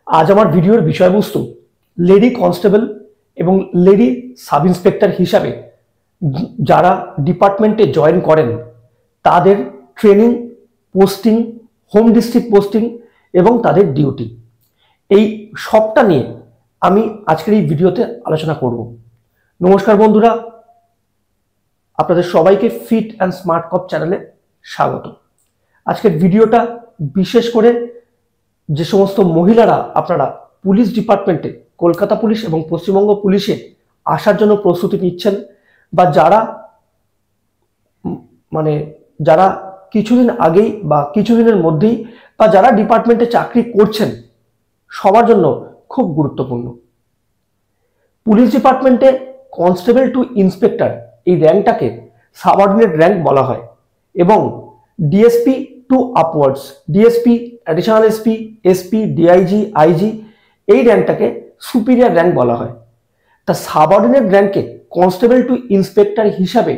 आज আমার ভিডিওর বিষয়বস্তু লেডি কনস্টেবল এবং লেডি সাব ইন্সপেক্টর হিসাবে যারা ডিপার্টমেন্টে জয়েন করেন তাদের training, posting, home district posting এবং তাদের ডিউটি, এই সবটা নিয়ে আমি আজকের এই ভিডিওতে আলোচনা করব। নমস্কার বন্ধুরা, আপনাদের সবাইকে ফিট অ্যান্ড স্মার্ট কপ চ্যানেলে স্বাগত। আজকের ভিডিওটা বিশেষ করে যে সমস্ত মহিলারা আপনারা পুলিশ ডিপার্টমেন্টে, কলকাতা পুলিশ এবং পশ্চিমবঙ্গ পুলিশে আসার জন্য প্রস্তুতি নিচ্ছেন, বা যারা কিছুদিন আগেই বা কিছুদিনের মধ্যেই বা যারা ডিপার্টমেন্টে চাকরি করছেন, সবার জন্য খুব গুরুত্বপূর্ণ। পুলিশ ডিপার্টমেন্টে কনস্টেবল টু ইন্সপেক্টর এই র্যাঙ্কটাকে সাবঅর্ডিনেট র্যাঙ্ক বলা হয়, এবং DSP to upwards, DSP, additional SP, SP, DIG, IG, এই র্যাঙ্কটাকে সুপিরিয়র র্যাঙ্ক বলা হয়। তা সাবঅর্ডিনেট র্যাঙ্কে কনস্টেবল টু ইন্সপেক্টর হিসাবে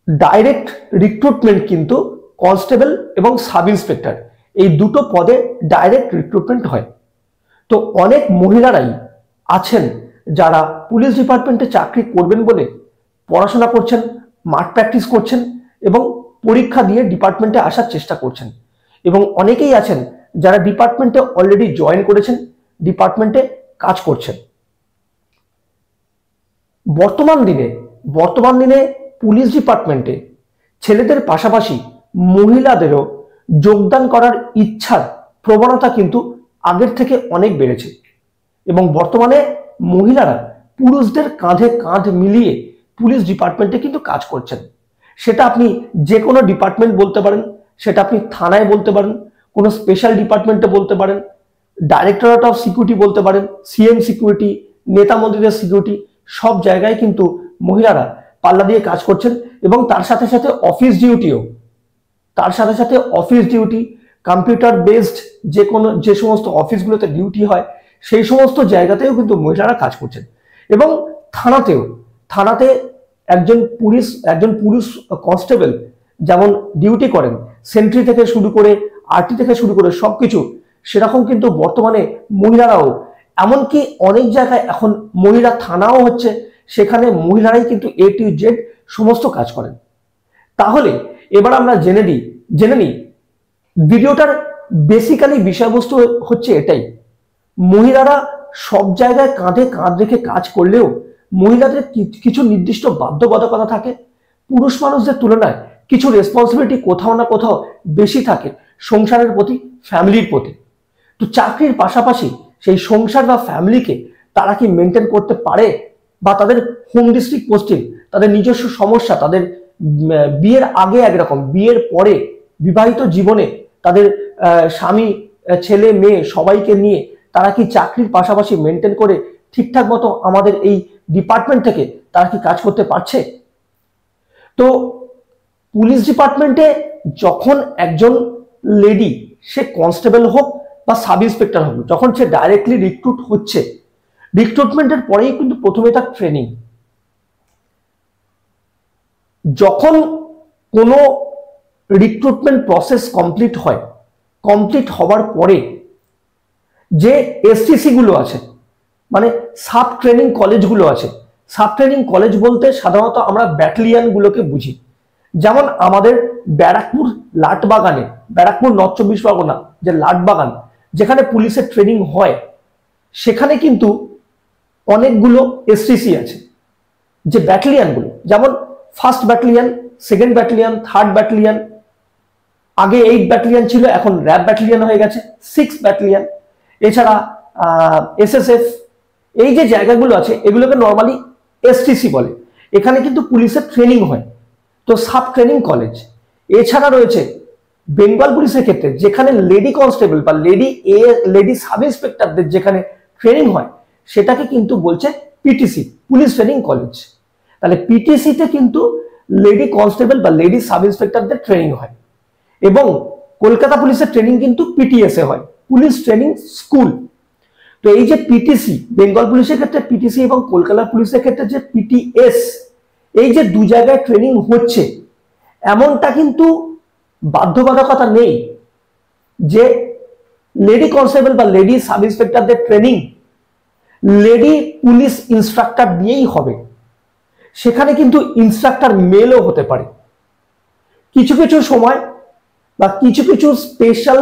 ডাইরেক্ট রিক্রুটমেন্ট কিন্তু কনস্টেবল এবং সাব ইন্সপেক্টর এই দুটো পদে ডাইরেক্ট রিক্রুটমেন্ট হয়। তো অনেক মহিলারাই আছেন যারা পুলিশ ডিপার্টমেন্টে চাকরি করবেন বলে পড়াশোনা করছেন, মাঠ প্র্যাকটিস করছেন এবং পরীক্ষা দিয়ে ডিপার্টমেন্টে আসার চেষ্টা করছেন, এবং অনেকেই আছেন যারা ডিপার্টমেন্টে অলরেডি জয়েন করেছেন, ডিপার্টমেন্টে কাজ করছেন। বর্তমান দিনে পুলিশ ডিপার্টমেন্টে ছেলেদের পাশাপাশি মহিলাদেরও যোগদান করার ইচ্ছার প্রবণতা কিন্তু আগের থেকে অনেক বেড়েছে, এবং বর্তমানে মহিলারা পুরুষদের কাঁধে কাঁধ মিলিয়ে পুলিশ ডিপার্টমেন্টে কিন্তু কাজ করছেন। সেটা আপনি যে কোনো ডিপার্টমেন্ট বলতে পারেন, সেটা আপনি থানায় বলতে পারেন, কোনো স্পেশাল ডিপার্টমেন্টে বলতে পারেন, ডাইরেক্টরেট অফ সিকিউরিটি বলতে পারেন, সিএম সিকিউরিটি, নেতা মন্ত্রীদের সিকিউরিটি, সব জায়গায় কিন্তু মহিলারা পাল্লা দিয়ে কাজ করছেন। এবং তার সাথে সাথে অফিস ডিউটি, কম্পিউটার বেসড যে সমস্ত অফিসগুলোতে ডিউটি হয় সেই সমস্ত জায়গাতেও কিন্তু মহিলারা কাজ করছেন। এবং থানাতে একজন পুরুষ কনস্টেবল যেমন ডিউটি করেন, সেন্ট্রি থেকে শুরু করে আরটি থেকে শুরু করে সবকিছু, সেরকম কিন্তু বর্তমানে মহিলারাও, এমনকি অনেক জায়গায় এখন মহিলা থানাও হচ্ছে, সেখানে মহিলারাই কিন্তু এ টু জেড সমস্ত কাজ করেন। তাহলে এবার আমরা জেনে নিই ভিডিওটার বেসিক্যালি বিষয়বস্তু হচ্ছে এটাই। মহিলারা সব জায়গায় কাঁধে কাঁধ রেখে কাজ করলেও মহিলাদের কিছু নির্দিষ্ট বাধ্যবাধকতা থাকে, পুরুষ মানুষদের তুলনায় কিছু রেসপন্সিবিলিটি কোথাও না কোথাও বেশি থাকে সংসারের প্রতি, ফ্যামিলির প্রতি। তো চাকরির পাশাপাশি সেই সংসার বা ফ্যামিলিকে তারা কি মেনটেন করতে পারে, বা তাদের হোম ডিস্ট্রিক্ট পোস্টিং, তাদের নিজস্ব সমস্যা, তাদের বিয়ের আগে একরকম, বিয়ের পরে বিবাহিত জীবনে তাদের স্বামী, ছেলে, মেয়ে সবাইকে নিয়ে তারা কি চাকরির পাশাপাশি মেনটেন করে ঠিকঠাক মতো আমাদের এই ডিপার্টমেন্ট থেকে তারা কি কাজ করতে পারছে? তো পুলিশ ডিপার্টমেন্টে যখন একজন লেডি, সে কনস্টেবল হোক বা সাব ইন্সপেক্টর হোক, যখন সে ডাইরেক্টলি রিক্রুট হচ্ছে, রিক্রুটমেন্টের পরেই কিন্তু প্রথমে তার ট্রেনিং। যখন কোনো রিক্রুটমেন্ট প্রসেস কমপ্লিট হওয়ার পরে যে এসটিসি গুলো আছে, মানে সাব ট্রেনিং কলেজগুলো আছে, সাব ট্রেনিং কলেজ বলতে সাধারণত আমরা ব্যাটালিয়ন গুলোকে বুঝি। যেমন আমাদের ব্যারাকপুর নর্থ চব্বিশ পরগনা যে লাটবাগান, যেখানে পুলিশের ট্রেনিং হয়, সেখানে কিন্তু অনেকগুলো এসটিসি আছে, যে ব্যাটালিয়নগুলো, যেমন first battalion, second battalion, third battalion, আগে 8 ব্যাটালিয়ন ছিল, এখন র্যাব ব্যাটালিয়ন হয়ে গেছে, 6 ব্যাটালিয়ন, এছাড়া এসএসএফ, এই যে জায়গাগুলো আছে এগুলোকে নর্মালি এসটিসি বলে। এখানে কিন্তু পুলিশের ট্রেনিং হয়, তো সাব ট্রেনিং কলেজ। এছাড়া রয়েছে বেঙ্গল পুলিশের ক্ষেত্রে, যেখানে লেডি কনস্টেবল বা লেডি সাব ইন্সপেক্টরদের যেখানে ট্রেনিং হয়, সেটাকে কিন্তু বলছে পিটিসি, পুলিশ ট্রেনিং কলেজ। তাহলে পিটিসিতে কিন্তু লেডি কনস্টেবল বা লেডি সাব ইন্সপেক্টরদের ট্রেনিং হয়। এবং কলকাতা পুলিশের ট্রেনিং কিন্তু পিটিএসে হয়, পুলিশ ট্রেনিং স্কুল। তো এই যে পিটিসি, বেঙ্গল পুলিশের ক্ষেত্রে পিটিসি এবং কলকাতা পুলিশের ক্ষেত্রে যে পিটিএস, এই যে দু জায়গায় ট্রেনিং হচ্ছে, এমনটা কিন্তু বাধ্যবাধকতা নেই যে লেডি কনস্টেবল বা লেডি সাব ইন্সপেক্টরদের ট্রেনিং লেডি পুলিশ ইন্সট্রাক্টর দিয়েই হবে। সেখানে কিন্তু ইন্সট্রাক্টর মেলও হতে পারে। কিছু কিছু সময় বা কিছু কিছু স্পেশাল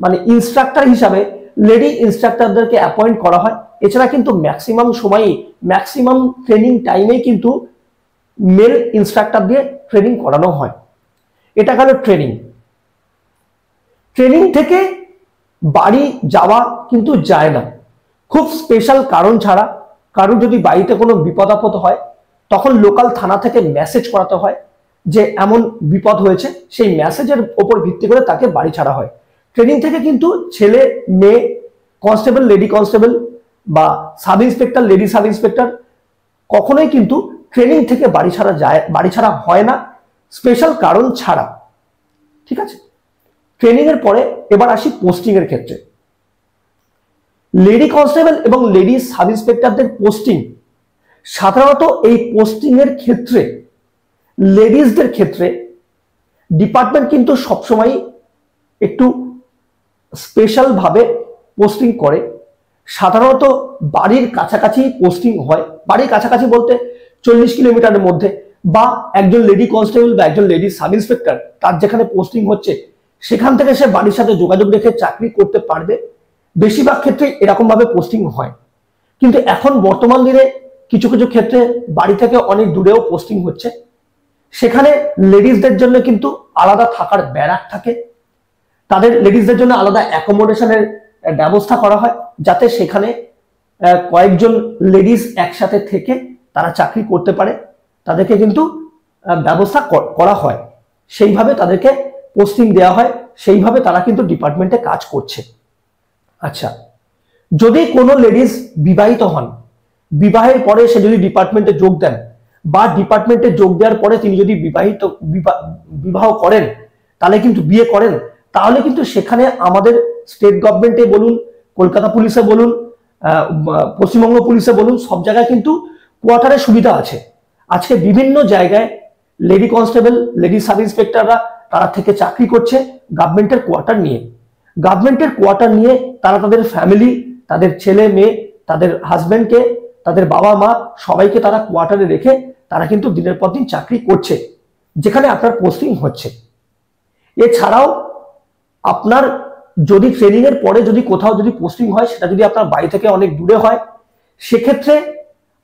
মানে ইন্সট্রাক্টর হিসাবে লেডি ইন্সট্রাক্টরদেরকে অ্যাপয়েন্ট করা হয়। এছাড়া কিন্তু ম্যাক্সিমাম সময়ই ম্যাক্সিমাম ট্রেনিং টাইমেই কিন্তু মেল ইন্সট্রাক্টর দিয়ে ট্রেনিং করানো হয়। এটা গেল ট্রেনিং। ট্রেনিং থেকে বাড়ি যাওয়া কিন্তু যায় না, খুব স্পেশাল কারণ ছাড়া। কারণ যদি বাড়িতে কোনো বিপদ আপদ হয় তখন লোকাল থানা থেকে মেসেজ করাতে হয় যে এমন বিপদ হয়েছে, সেই মেসেজের ওপর ভিত্তি করে তাকে বাড়ি ছাড়া হয়। ট্রেনিং থেকে কিন্তু ছেলে মেয়ে কনস্টেবল লেডি কনস্টেবল বা sub inspector lady sub inspector কখনোই কিন্তু ট্রেনিং থেকে বাড়ি ছাড়া হয় না, স্পেশাল কারণ ছাড়া। ঠিক আছে, ট্রেনিং এর পরে এবার আসি পোস্টিং এর ক্ষেত্রে। লেডি কনস্টেবল এবং লেডি সাব ইন্সপেক্টরদের পোস্টিং সাধারণত এই পোস্টিং এর ক্ষেত্রে লেডিসদের ক্ষেত্রে ডিপার্টমেন্ট কিন্তু সবসময় একটু স্পেশাল ভাবে পোস্টিং করে। সাধারণত বাড়ির কাছাকাছি পোস্টিং হয়, বাড়ির কাছাকাছি বলতে 40 কিলোমিটারের মধ্যে, বা একজন লেডি কনস্টেবল বা একজন লেডি সাব ইন্সপেক্টর তার যেখানে পোস্টিং হচ্ছে সেখান থেকে সে বাড়ির সাথে যোগাযোগ রেখে চাকরি করতে পারবে। বেশিরভাগ ক্ষেত্রে এরকম ভাবে পোস্টিং হয়। কিন্তু এখন বর্তমান দিনে কিছু কিছু ক্ষেত্রে বাড়ি থেকে অনেক দূরেও পোস্টিং হচ্ছে। সেখানে লেডিসদের জন্য কিন্তু আলাদা থাকার ব্যারাক থাকে, তাদের লেডিসদের জন্য আলাদা অ্যাকোমোডেশনের ব্যবস্থা করা হয়, যাতে সেখানে কয়েকজন লেডিস একসাথে থেকে তারা চাকরি করতে পারে। তাদেরকে কিন্তু ব্যবস্থা করা হয়, সেইভাবে তাদেরকে পোস্টিং দেওয়া হয়, সেইভাবে তারা কিন্তু ডিপার্টমেন্টে কাজ করছে। আচ্ছা, যদি কোনো লেডিস বিবাহিত হন, বিবাহের পরে সে যদি ডিপার্টমেন্টে যোগ দেন বা ডিপার্টমেন্টে যোগ দেওয়ার পরে তিনি যদি বিবাহ করেন, তাহলে কিন্তু বিয়ে করেন, তাহলে কিন্তু সেখানে আমাদের স্টেট গভর্নমেন্টে বলুন, কলকাতা পুলিশে বলুন, পশ্চিমবঙ্গ পুলিশে বলুন, সব জায়গায় কিন্তু কোয়ার্টারের সুবিধা আছে। আজকে বিভিন্ন জায়গায় লেডি কনস্টেবল লেডি সাব ইন্সপেক্টররা তারা থেকে চাকরি করছে গভর্নমেন্টের কোয়ার্টার নিয়ে। গভর্নমেন্টের কোয়ার্টার নিয়ে তারা তাদের ফ্যামিলি, তাদের ছেলে মেয়ে, তাদের হাজবেন্ডকে, তাদের বাবা মা সবাইকে তারা কোয়ার্টারে রেখে তারা কিন্তু দিনের পর দিন চাকরি করছে, যেখানে আপনার পোস্টিং হচ্ছে। এছাড়াও আপনার যদি ট্রেনিং এর পরে যদি কোথাও যদি পোস্টিং হয়, সেটা যদি আপনার বাড়ি থেকে অনেক দূরে হয়, সেক্ষেত্রে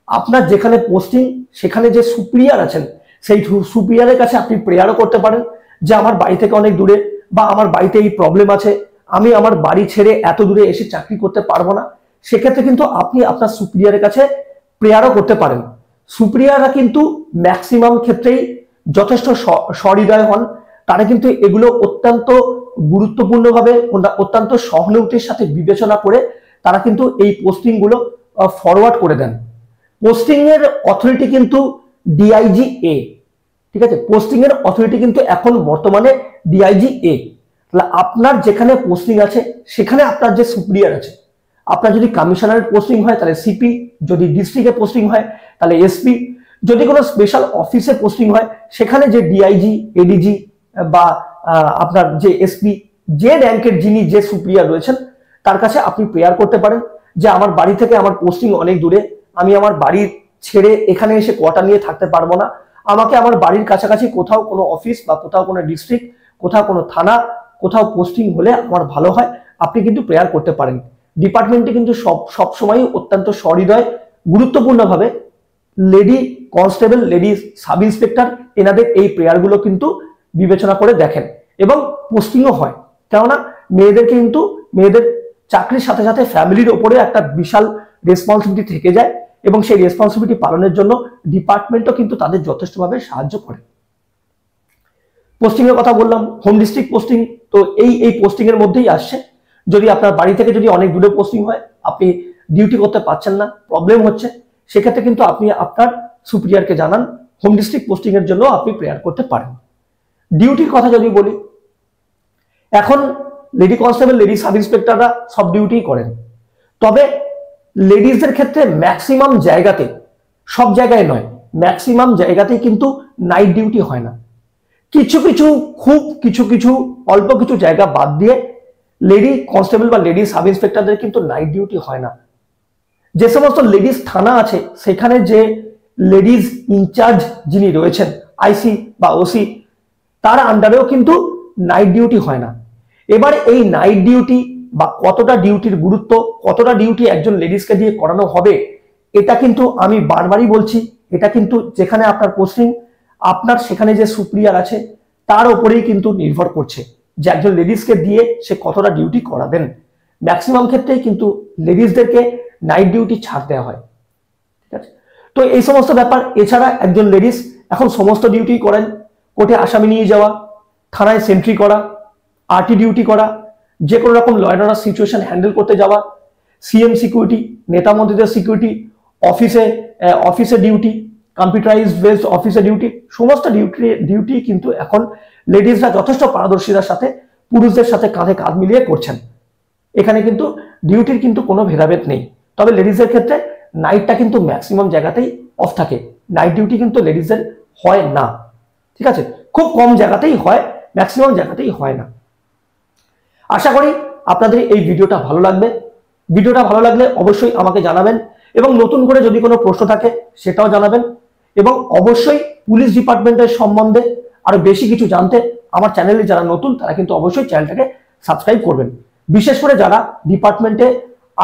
আপনার যেখানে পোস্টিং সেখানে যে সুপিরিয়ার আছেন সেই সুপিরিয়ারের কাছে আপনি প্রেয়ারও করতে পারেন যে আমার বাড়ি থেকে অনেক দূরে, বা আমার বাড়িতে এই প্রবলেম আছে, আমি আমার বাড়ি ছেড়ে এত দূরে এসে চাকরি করতে পারবো না। সেক্ষেত্রে কিন্তু আপনি আপনার সুপিরিয়ারের কাছে প্রেয়ারও করতে পারেন। সুপিরিয়াররা কিন্তু ম্যাক্সিমাম ক্ষেত্রেই যথেষ্ট সহৃদয় হন, তারা কিন্তু এগুলো অত্যন্ত গুরুত্বপূর্ণভাবে অত্যন্ত সহানুভূতির সাথে বিবেচনা করে তারা কিন্তু এই পোস্টিং গুলো ফরওয়ার্ড করে দেন। পোস্টিং এর অথরিটি কিন্তু ডিআইজি এ, ঠিক আছে, পোস্টিং এর অথরিটি কিন্তু এখন বর্তমানে ডিআইজি এ। তাহলে আপনার যেখানে পোস্টিং আছে সেখানে আপনার যে সুপিরিয়ার আছে, আপনার যদি কমিশনারের পোস্টিং হয় তাহলে সিপি, যদি ডিস্ট্রিক্টে পোস্টিং হয় তাহলে এসপি, যদি কোনো স্পেশাল অফিসে পোস্টিং হয় সেখানে যে ডিআইজি, এডিজি বা আপনার যে এসপি, যে র্যাঙ্কের যিনি যে সুপিরিয়ার রয়েছেন তার কাছে আপনি প্রেয়ার করতে পারেন যে আমার বাড়ি থেকে আমার পোস্টিং অনেক দূরে, আমি আমার বাড়ি ছেড়ে এখানে এসে কোয়ার্টার নিয়ে থাকতে পারবো না, আমাকে আমার বাড়ির কাছাকাছি কোথাও কোনো অফিস বা কোথাও কোনো ডিস্ট্রিক্ট, কোথাও কোনো থানা, কোথাও পোস্টিং হলে আমার ভালো হয়। আপনি কিন্তু প্রেয়ার করতে পারেন। ডিপার্টমেন্টে কিন্তু সব সময় অত্যন্ত সহৃদয় গুরুত্বপূর্ণভাবে lady constable lady sub inspector এনাদের এই প্রেয়ারগুলো কিন্তু বিবেচনা করে দেখেন এবং পোস্টিংও হয়। কেননা মেয়েদেরকে কিন্তু মেয়েদের চাকরির সাথে সাথে ফ্যামিলির ওপরে একটা বিশাল রেসপন্সিবিলিটি থেকে যায় এবং সেই রেসপন্সিবিলিটি পালনের জন্য ডিপার্টমেন্টও কিন্তু তাদের যথেষ্টভাবে সাহায্য করে। পোস্টিং এর কথা বললাম, হোম ডিস্ট্রিক্ট পোস্টিং তো এই পোস্টিং এর মধ্যেই আসছে। যদি আপনার বাড়ি থেকে যদি অনেক দূরে পোস্টিং হয়, আপনি ডিউটি করতে পারছেন না, প্রবলেম হচ্ছে, সেক্ষেত্রে কিন্তু আপনি আপনার সুপিরিয়ারকে জানান, হোম ডিস্ট্রিক্ট পোস্টিং এর জন্য আপনি প্রেয়ার করতে পারেন। ডিউটির কথা যদি বলি, এখন লেডি কনস্টেবল লেডি সাব ইন্সপেক্টররা সব ডিউটি করেন, তবে লেডিসদের ক্ষেত্রে ম্যাক্সিমাম জায়গাতে, সব জায়গায় নয়, ম্যাক্সিমাম জায়গাতেই কিন্তু নাইট ডিউটি হয় না। কিছু কিছু অল্প কিছু জায়গা বাদ দিয়ে লেডি কনস্টেবল বা লেডি সাব ইন্সপেক্টরদের কিন্তু নাইট ডিউটি হয় না। যে সমস্ত লেডিস থানা আছে সেখানে যে লেডিজ ইনচার্জ যিনি রয়েছেন আইসি বা ওসি, তার আন্ডারেও কিন্তু নাইট ডিউটি হয় না। এবার এই নাইট ডিউটি বা কতটা ডিউটির গুরুত্ব, কতটা ডিউটি একজন লেডিসকে দিয়ে করানো হবে, এটা কিন্তু আমি বারবারই বলছি, এটা কিন্তু যেখানে আপনার পোস্টিং, আপনার সেখানে যে সুপিরিয়র আছে তার উপরেই কিন্তু নির্ভর করছে যে একজন লেডিসকে দিয়ে সে কতটা ডিউটি করাবেন। ম্যাক্সিমাম ক্ষেত্রেই কিন্তু লেডিসদেরকে নাইট ডিউটি ছাড় দেওয়া হয়, ঠিক আছে। তো এই সমস্ত ব্যাপার। এছাড়া একজন লেডিস এখন সমস্ত ডিউটি করেন, কোর্টে আসামি নিয়ে যাওয়া, থানায় সেন্ট্রি করা, আরটি ডিউটি করা, যে কোনো রকম law and order situation handle করতে যাওয়া, সিএম সিকিউরিটি, নেতা মন্ত্রীদের সিকিউরিটি, অফিসে ডিউটি, কম্পিউটারাইজ বেসড অফিসে ডিউটি, সমস্ত ডিউটি কিন্তু এখন লেডিসরা যথেষ্ট পারদর্শিতার সাথে পুরুষদের সাথে কাঁধে কাঁধ মিলিয়ে করছেন। এখানে কিন্তু ডিউটির কিন্তু কোনো ভেদাভেদ নেই। তবে লেডিসের ক্ষেত্রে নাইটটা কিন্তু ম্যাক্সিমাম জায়গাতেই অফ থাকে, নাইট ডিউটি কিন্তু লেডিসদের হয় না, ঠিক আছে। খুব কম জায়গাতেই হয়, ম্যাক্সিমাম জায়গাতেই হয় না। আশা করি আপনাদের এই ভিডিওটা ভালো লাগবে। ভিডিওটা ভালো লাগলে অবশ্যই আমাকে জানাবেন, এবং নতুন করে যদি কোনো প্রশ্ন থাকে সেটাও জানাবেন। এবং অবশ্যই পুলিশ ডিপার্টমেন্টের সম্বন্ধে আরো বেশি কিছু জানতে আমার চ্যানেলে যারা নতুন তারা কিন্তু অবশ্যই চ্যানেলটাকে সাবস্ক্রাইব করবেন। বিশেষ করে যারা ডিপার্টমেন্টে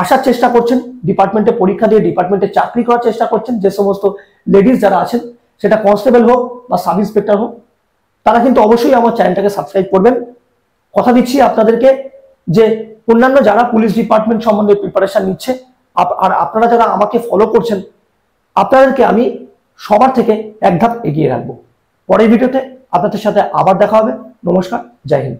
আসার চেষ্টা করছেন, ডিপার্টমেন্টে পরীক্ষা দিয়ে ডিপার্টমেন্টে চাকরি করার চেষ্টা করছেন, যে সমস্ত লেডিস যারা আছেন, সেটা কনস্টেবল হোক বা সাব ইন্সপেক্টর হোক, তারা কিন্তু অবশ্যই আমার চ্যানেলটাকে সাবস্ক্রাইব করবেন। কথা দিচ্ছি আপনাদেরকে যে অন্যান্য যারা পুলিশ ডিপার্টমেন্ট সম্বন্ধে প্রিপারেশন নিচ্ছে আর আপনারা যারা আমাকে ফলো করছেন, আপনাদেরকে আমি সবার থেকে এক ধাপ এগিয়ে রাখবো। পরের ভিডিওতে আপনাদের সাথে আবার দেখা হবে। নমস্কার, জয় হিন্দ।